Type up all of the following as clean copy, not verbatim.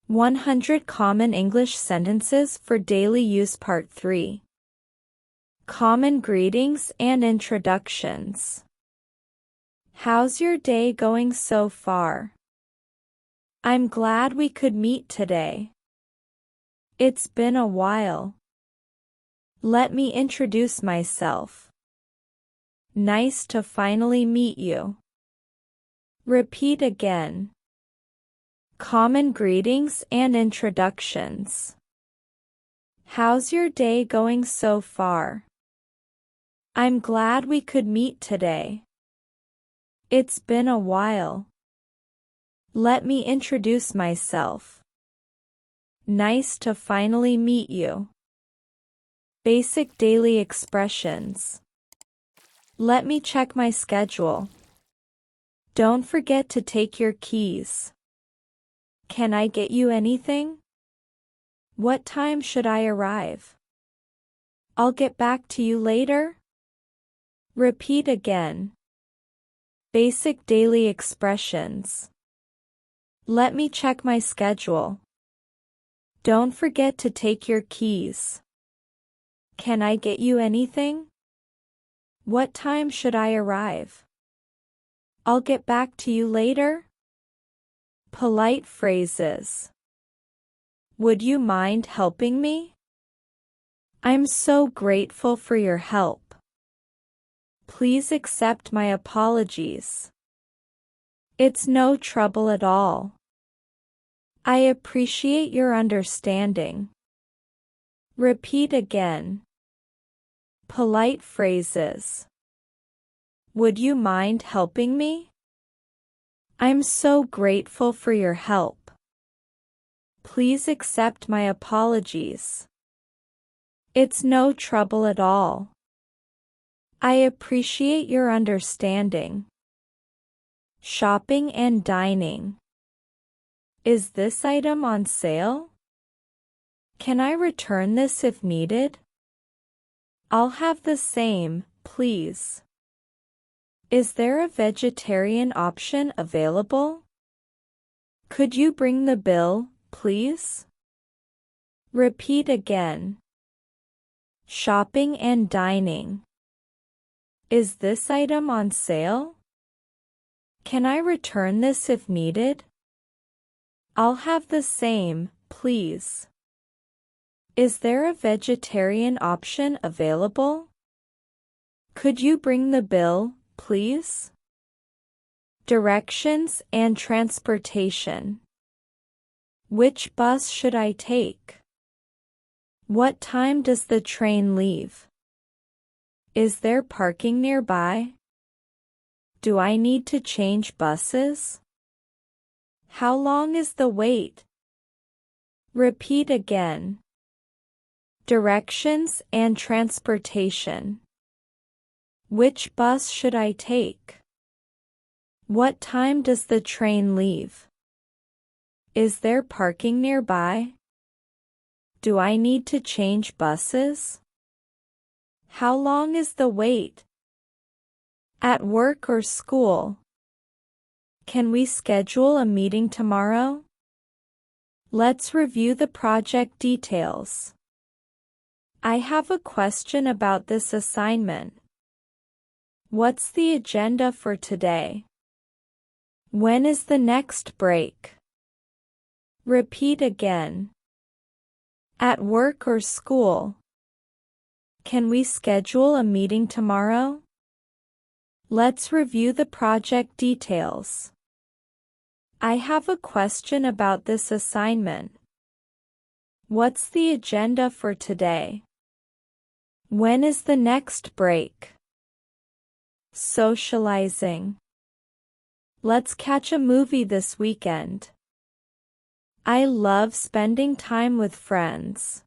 100 Common English Sentences for Daily Use Part 3. Common Greetings and Introductions. How's your day going so far? I'm glad we could meet today. It's been a while. Let me introduce myself. Nice to finally meet you. Repeat again. Common greetings and introductions. How's your day going so far? I'm glad we could meet today. It's been a while. Let me introduce myself. Nice to finally meet you. Basic daily expressions. Let me check my schedule. Don't forget to take your keys. Can I get you anything? What time should I arrive? I'll get back to you later. Repeat again. Basic daily expressions. Let me check my schedule. Don't forget to take your keys. Can I get you anything? What time should I arrive? I'll get back to you later. Polite phrases. Would you mind helping me? I'm so grateful for your help. Please accept my apologies. It's no trouble at all. I appreciate your understanding. Repeat again. Polite phrases. Would you mind helping me? I'm so grateful for your help. Please accept my apologies. It's no trouble at all. I appreciate your understanding. Shopping and dining. Is this item on sale? Can I return this if needed? I'll have the same, please. Is there a vegetarian option available? Could you bring the bill, please? Repeat again. Shopping and dining. Is this item on sale? Can I return this if needed? I'll have the same, please. Is there a vegetarian option available? Could you bring the bill, please? Directions and transportation. Which bus should I take? What time does the train leave? Is there parking nearby? Do I need to change buses? How long is the wait? Repeat again. Directions and transportation. Which bus should I take? What time does the train leave? Is there parking nearby? Do I need to change buses? How long is the wait? At work or school? Can we schedule a meeting tomorrow? Let's review the project details. I have a question about this assignment. What's the agenda for today? When is the next break? Repeat again. At work or school? Can we schedule a meeting tomorrow? Let's review the project details. I have a question about this assignment. What's the agenda for today? When is the next break? Socializing. Let's catch a movie this weekend. I love spending time with friends.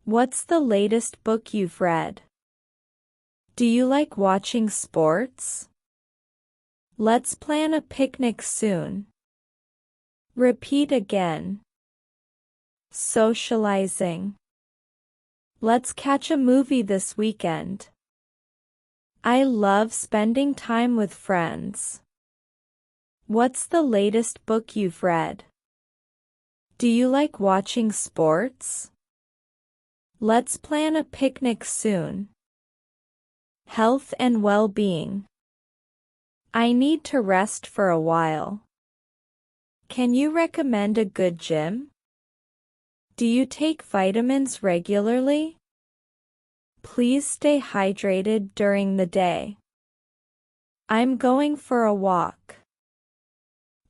What's the latest book you've read? Do you like watching sports? Let's plan a picnic soon. Repeat again. Socializing. Let's catch a movie this weekend. I love spending time with friends. What's the latest book you've read? Do you like watching sports? Let's plan a picnic soon. Health and well-being. I need to rest for a while. Can you recommend a good gym? Do you take vitamins regularly? Please stay hydrated during the day. I'm going for a walk.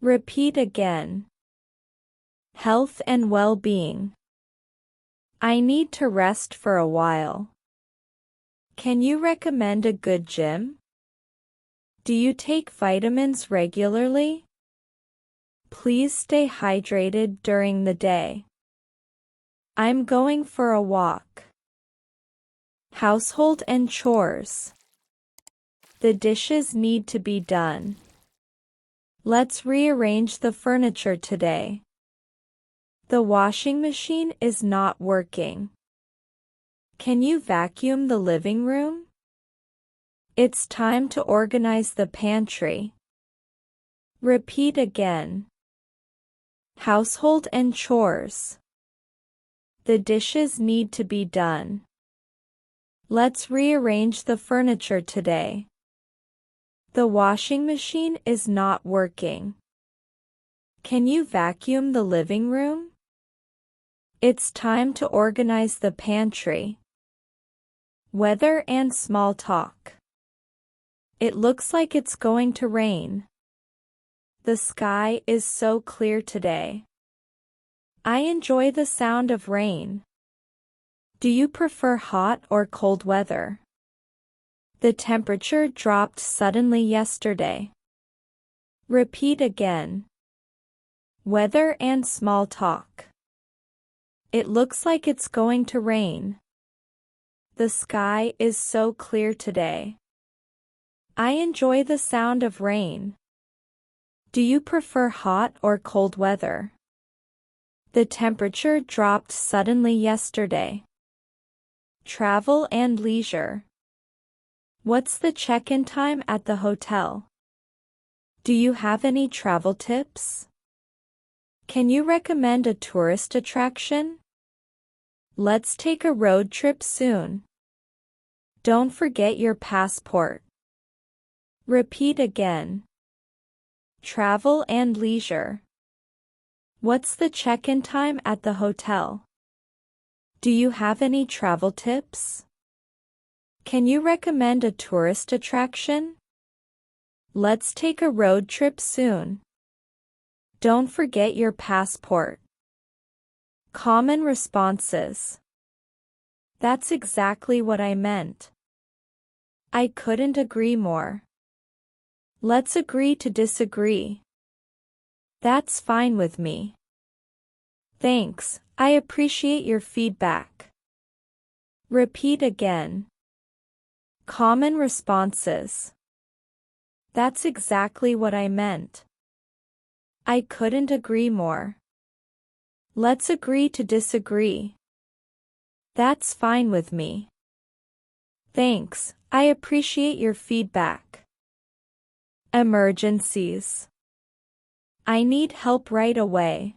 Repeat again. Health and well-being. I need to rest for a while. Can you recommend a good gym? Do you take vitamins regularly? Please stay hydrated during the day. I'm going for a walk. Household and chores. The dishes need to be done. Let's rearrange the furniture today. The washing machine is not working. Can you vacuum the living room? It's time to organize the pantry. Repeat again. Household and chores. The dishes need to be done. Let's rearrange the furniture today. The washing machine is not working. Can you vacuum the living room? It's time to organize the pantry. Weather and small talk. It looks like it's going to rain. The sky is so clear today. I enjoy the sound of rain. Do you prefer hot or cold weather? The temperature dropped suddenly yesterday. Repeat again. Weather and small talk. It looks like it's going to rain. The sky is so clear today. I enjoy the sound of rain. Do you prefer hot or cold weather? The temperature dropped suddenly yesterday. Travel and leisure. What's the check-in time at the hotel? Do you have any travel tips? Can you recommend a tourist attraction? Let's take a road trip soon. Don't forget your passport. Repeat again. Travel and leisure. What's the check-in time at the hotel? Do you have any travel tips? Can you recommend a tourist attraction? Let's take a road trip soon. Don't forget your passport. Common responses. That's exactly what I meant. I couldn't agree more. Let's agree to disagree. That's fine with me. Thanks, I appreciate your feedback. Repeat again. Common responses. That's exactly what I meant. I couldn't agree more. Let's agree to disagree. That's fine with me. Thanks, I appreciate your feedback. Emergencies. I need help right away.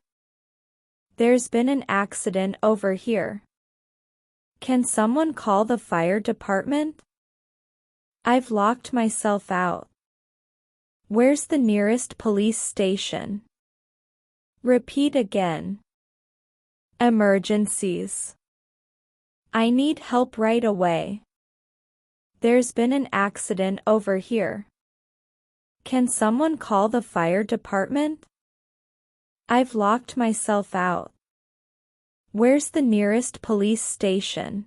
There's been an accident over here. Can someone call the fire department? I've locked myself out. Where's the nearest police station? Repeat again. Emergencies. I need help right away. There's been an accident over here. Can someone call the fire department? I've locked myself out. Where's the nearest police station?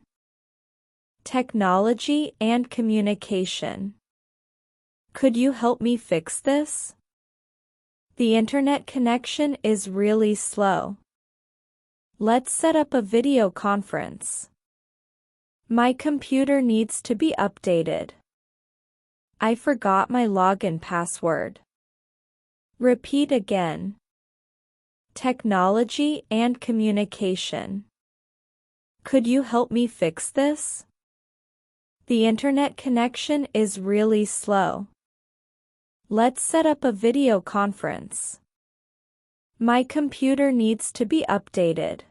Technology and communication. Could you help me fix this? The internet connection is really slow. Let's set up a video conference. My computer needs to be updated. I forgot my login password. Repeat again. Technology and communication. Could you help me fix this? The internet connection is really slow. Let's set up a video conference. My computer needs to be updated.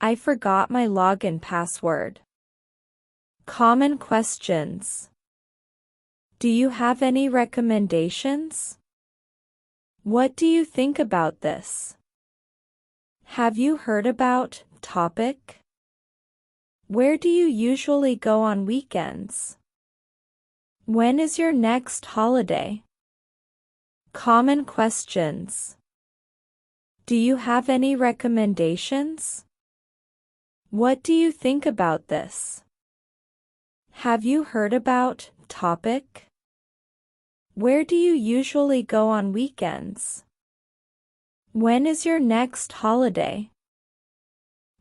I forgot my login password. Common questions. Do you have any recommendations? What do you think about this? Have you heard about topic? Where do you usually go on weekends? When is your next holiday? Common questions. Do you have any recommendations? What do you think about this? Have you heard about topic? Where do you usually go on weekends? When is your next holiday?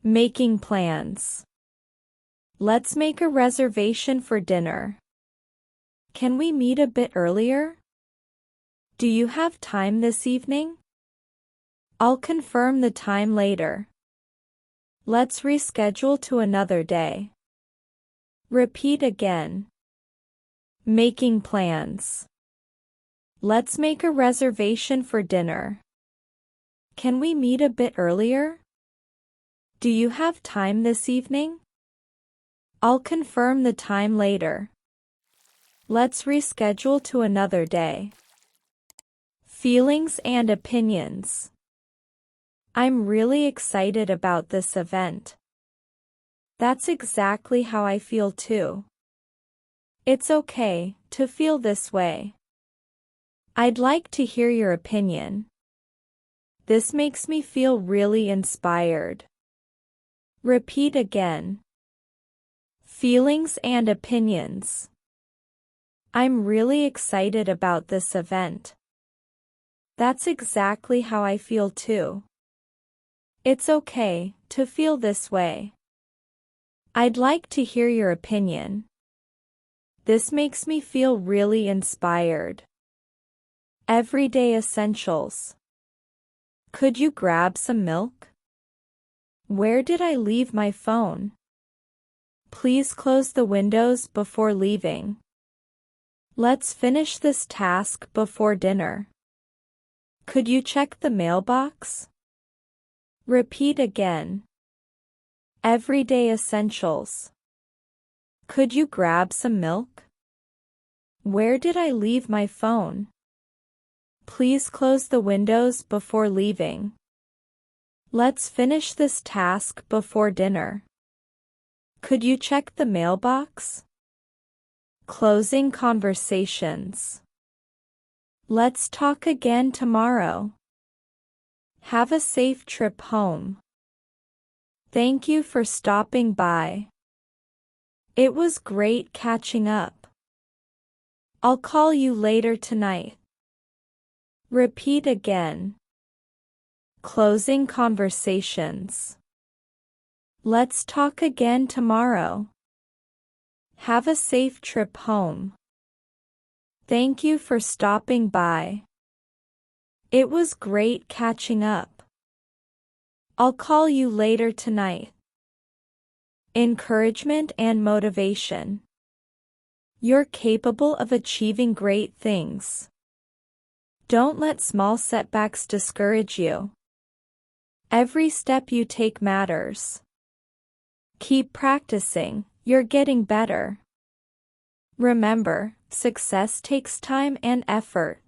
Making plans. Let's make a reservation for dinner. Can we meet a bit earlier? Do you have time this evening? I'll confirm the time later. Let's reschedule to another day. Repeat again. Making plans. Let's make a reservation for dinner. Can we meet a bit earlier? Do you have time this evening? I'll confirm the time later. Let's reschedule to another day. Feelings and opinions. I'm really excited about this event. That's exactly how I feel too. It's okay to feel this way. I'd like to hear your opinion. This makes me feel really inspired. Repeat again. Feelings and opinions. I'm really excited about this event. That's exactly how I feel too. It's okay to feel this way. I'd like to hear your opinion. This makes me feel really inspired. Everyday essentials. Could you grab some milk? Where did I leave my phone? Please close the windows before leaving. Let's finish this task before dinner. Could you check the mailbox? Repeat again. Everyday essentials. Could you grab some milk? Where did I leave my phone? Please close the windows before leaving. Let's finish this task before dinner. Could you check the mailbox? Closing conversations. Let's talk again tomorrow. Have a safe trip home. Thank you for stopping by. It was great catching up. I'll call you later tonight. Repeat again. Closing conversations. Let's talk again tomorrow. Have a safe trip home. Thank you for stopping by. It was great catching up. I'll call you later tonight. Encouragement and motivation. You're capable of achieving great things. Don't let small setbacks discourage you. Every step you take matters. Keep practicing, you're getting better. Remember, success takes time and effort.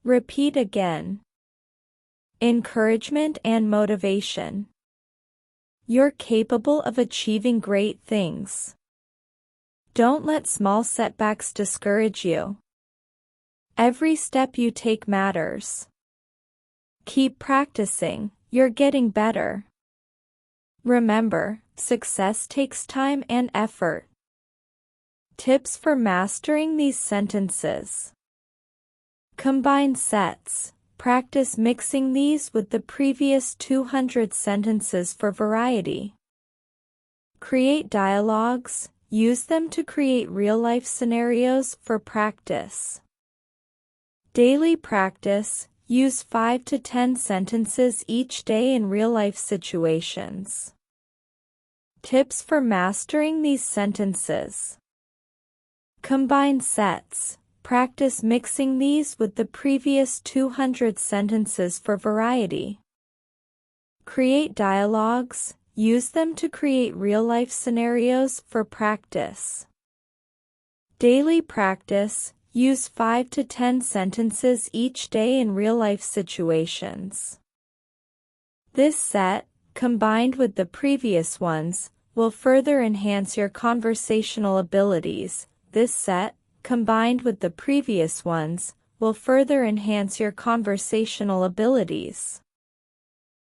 Repeat again. Encouragement and motivation. You're capable of achieving great things. Don't let small setbacks discourage you. Every step you take matters. Keep practicing, you're getting better. Remember, success takes time and effort. Tips for mastering these sentences. Combine sets. Practice mixing these with the previous 200 sentences for variety. Create dialogues. Use them to create real-life scenarios for practice. Daily practice. Use 5 to 10 sentences each day in real-life situations. Tips for mastering these sentences. Combine sets. Practice mixing these with the previous 200 sentences for variety. Create dialogues. Use them to create real-life scenarios for practice. Daily practice. Use 5 to 10 sentences each day in real-life situations. This set, combined with the previous ones, will further enhance your conversational abilities. This set, combined with the previous ones, will further enhance your conversational abilities.